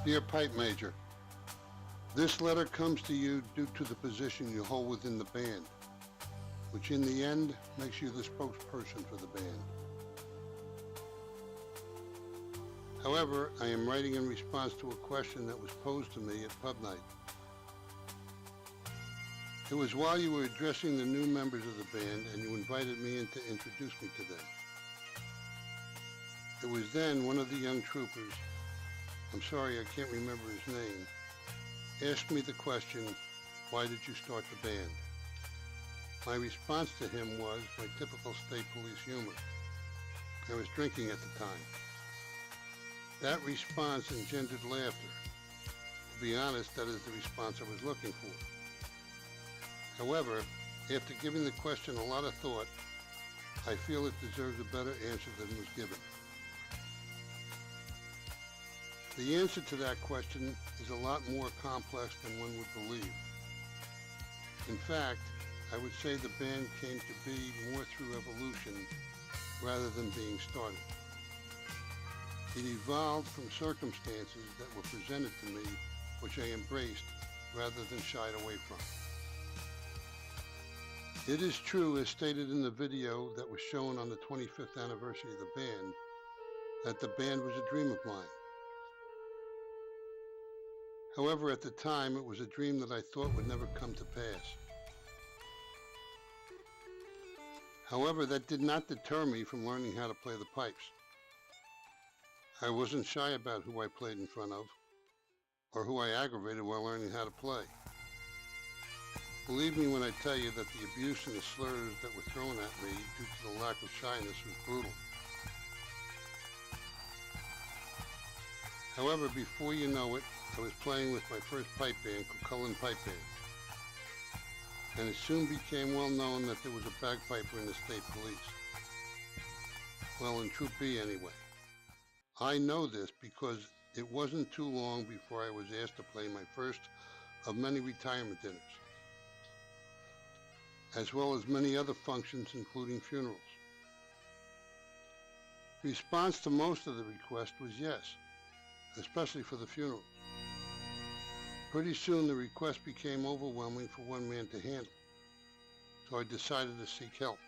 Dear Pipe Major, this letter comes to you due to the position you hold within the band, which in the end makes you the spokesperson for the band. However, I am writing in response to a question that was posed to me at pub night. It was while you were addressing the new members of the band and you invited me in to introduce me to them. It was then one of the young troopers, I'm sorry I can't remember his name, asked me the question, "Why did you start the band?" My response to him was my typical state police humor. I was drinking at the time. That response engendered laughter. To be honest, that is the response I was looking for. However, after giving the question a lot of thought, I feel it deserves a better answer than was given. The answer to that question is a lot more complex than one would believe. In fact, I would say the band came to be more through evolution rather than being started. It evolved from circumstances that were presented to me, which I embraced rather than shied away from. It is true, as stated in the video that was shown on the 25th anniversary of the band, that the band was a dream of mine. However, at the time, it was a dream that I thought would never come to pass. However, that did not deter me from learning how to play the pipes. I wasn't shy about who I played in front of, or who I aggravated while learning how to play. Believe me when I tell you that the abuse and the slurs that were thrown at me due to the lack of shyness was brutal. However, before you know it, I was playing with my first pipe band, Cullen Pipe Band, and it soon became well known that there was a bagpiper in the state police. Well, in Troop B anyway. I know this because it wasn't too long before I was asked to play my first of many retirement dinners, as well as many other functions including funerals. Response to most of the request was yes, especially for the funerals. Pretty soon the request became overwhelming for one man to handle, so I decided to seek help.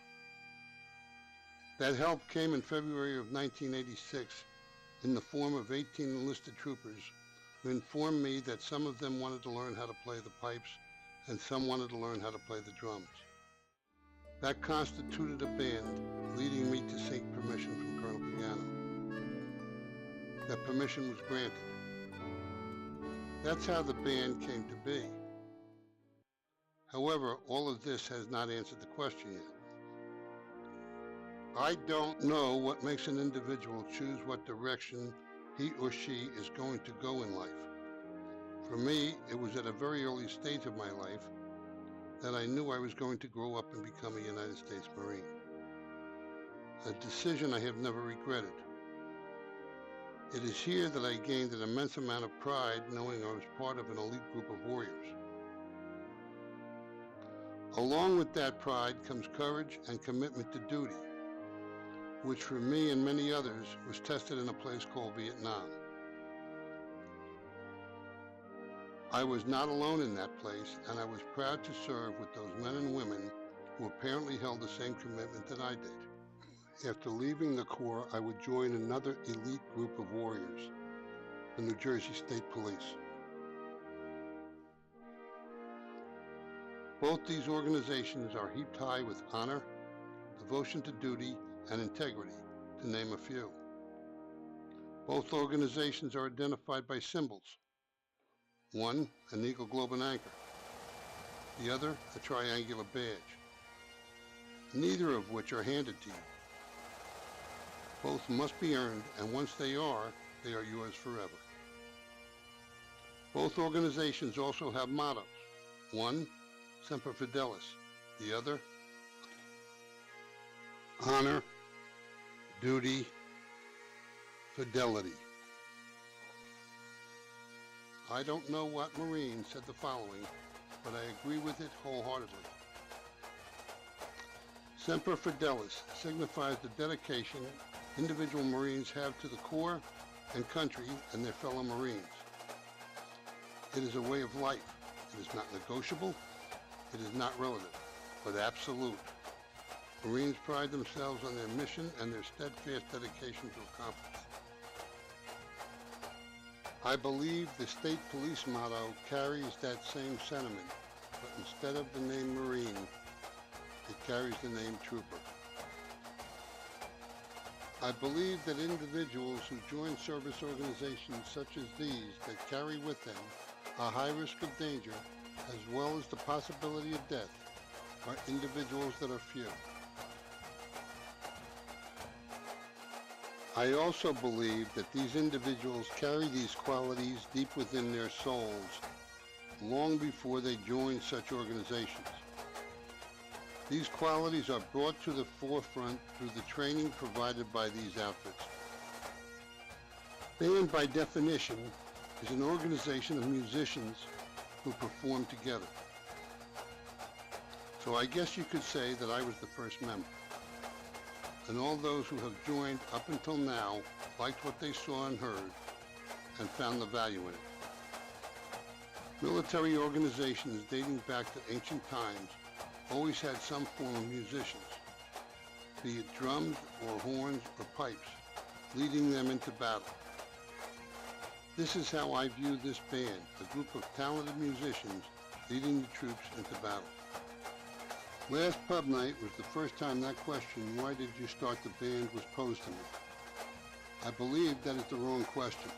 That help came in February of 1986 in the form of 18 enlisted troopers who informed me that some of them wanted to learn how to play the pipes and some wanted to learn how to play the drums. That constituted a band, leading me to seek permission from Colonel Pagano. That permission was granted. That's how the band came to be. However, all of this has not answered the question yet. I don't know what makes an individual choose what direction he or she is going to go in life. For me, it was at a very early stage of my life that I knew I was going to grow up and become a United States Marine. A decision I have never regretted. It is here that I gained an immense amount of pride knowing I was part of an elite group of warriors. Along with that pride comes courage and commitment to duty, which for me and many others was tested in a place called Vietnam. I was not alone in that place, and I was proud to serve with those men and women who apparently held the same commitment that I did. After leaving the Corps, I would join another elite group of warriors, the New Jersey State Police. Both these organizations are heaped high with honor, devotion to duty, and integrity, to name a few. Both organizations are identified by symbols. One, an eagle, globe, and anchor. The other, a triangular badge. Neither of which are handed to you. Both must be earned, and once they are yours forever. Both organizations also have mottos. One, Semper Fidelis. The other, honor, duty, fidelity. I don't know what Marine said the following, but I agree with it wholeheartedly. Semper Fidelis signifies the dedication individual Marines have to the Corps and country and their fellow Marines. It is a way of life. It is not negotiable. It is not relative, but absolute. Marines pride themselves on their mission and their steadfast dedication to accomplish it. I believe the state police motto carries that same sentiment, but instead of the name Marine, it carries the name Trooper. I believe that individuals who join service organizations such as these that carry with them a high risk of danger as well as the possibility of death are individuals that are few. I also believe that these individuals carry these qualities deep within their souls long before they join such organizations. These qualities are brought to the forefront through the training provided by these outfits. Band, by definition, is an organization of musicians who perform together. So I guess you could say that I was the first member. And all those who have joined up until now liked what they saw and heard and found the value in it. Military organizations dating back to ancient times always had some form of musicians, be it drums or horns or pipes, leading them into battle. This is how I view this band, a group of talented musicians leading the troops into battle. Last pub night was the first time that question, why did you start the band, was posed to me. I believe that is the wrong question.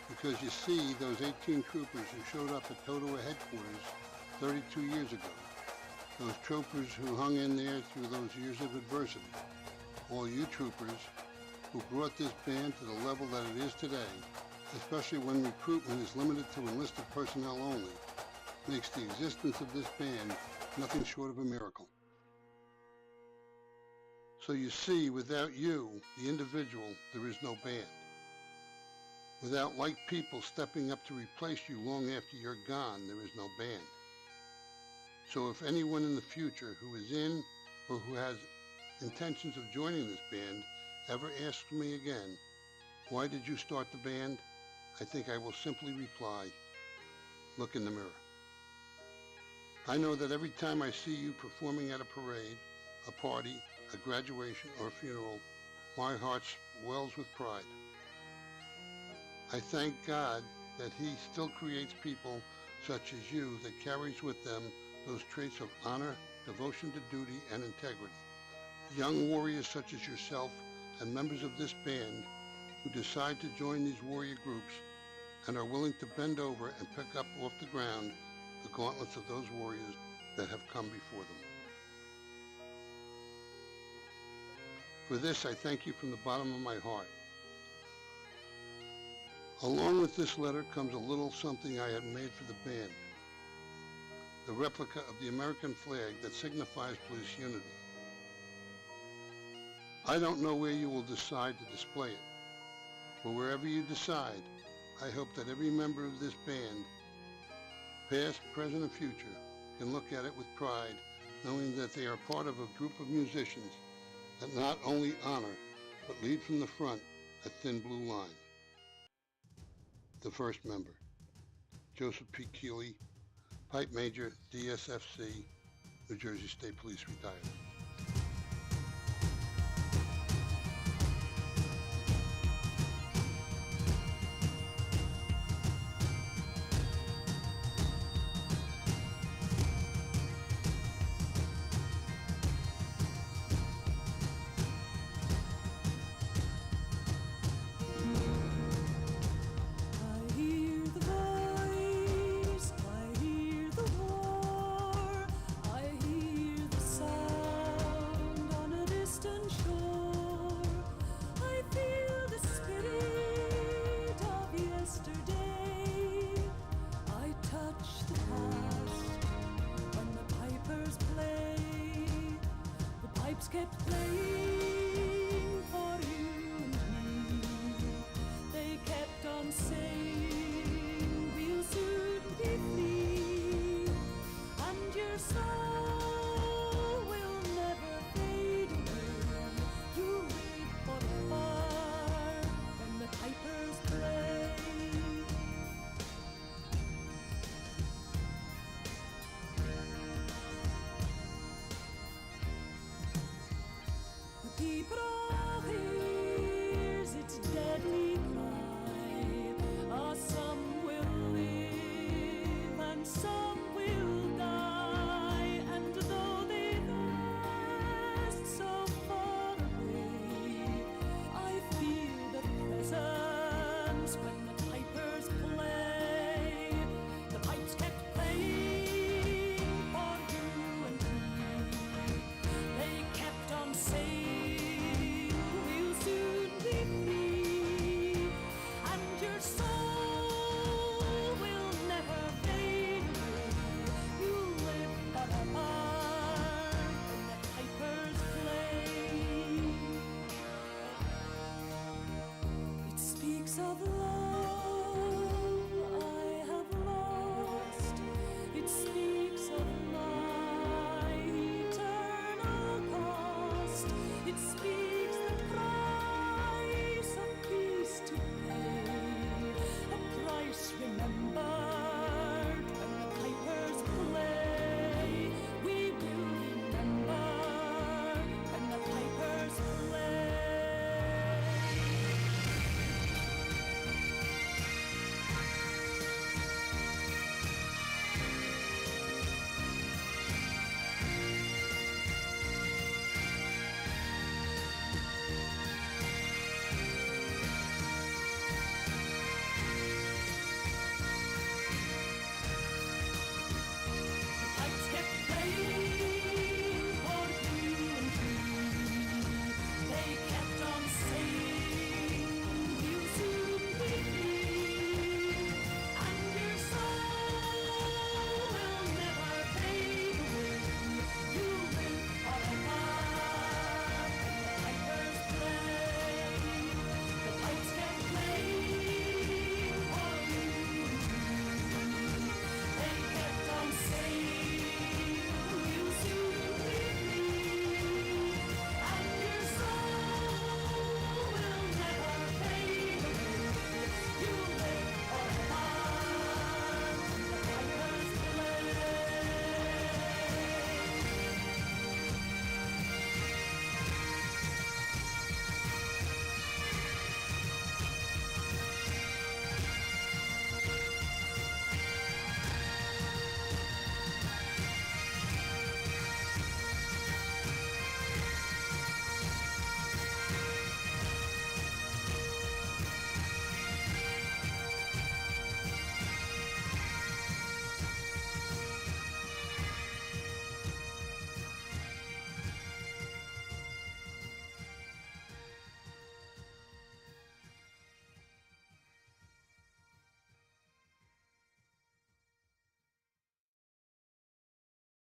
Because you see, those 18 troopers who showed up at Totowa headquarters 32 years ago, those troopers who hung in there through those years of adversity, all you troopers who brought this band to the level that it is today, especially when recruitment is limited to enlisted personnel only, makes the existence of this band nothing short of a miracle. So you see, without you, the individual, there is no band. Without like people stepping up to replace you long after you're gone, there is no band. So if anyone in the future who is in or who has intentions of joining this band ever asks me again, why did you start the band? I think I will simply reply, look in the mirror. I know that every time I see you performing at a parade, a party, a graduation, or a funeral, my heart swells with pride. I thank God that He still creates people such as you that carries with them those traits of honor, devotion to duty, and integrity. Young warriors such as yourself and members of this band who decide to join these warrior groups and are willing to bend over and pick up off the ground the gauntlets of those warriors that have come before them. For this, I thank you from the bottom of my heart. Along with this letter comes a little something I had made for the band, the replica of the American flag that signifies police unity. I don't know where you will decide to display it, but wherever you decide, I hope that every member of this band, past, present, and future, can look at it with pride, knowing that they are part of a group of musicians that not only honor, but lead from the front a thin blue line. The first member, Joseph P. Keely, Pipe Major, DSFC, New Jersey State Police, retired. Kept playing for you and me. They kept on saying we'll soon be free, and your soul will never fade away. You live forever when the pipers play. April hears its deadly cry. Some will live and some will die, and though they rest so far away, I feel their presence when the pipers play. The pipes kept playing for you and me. They kept on saying, we'll soon be free, and your soul will never fade away. You'll live forever when the pipers play. It speaks of love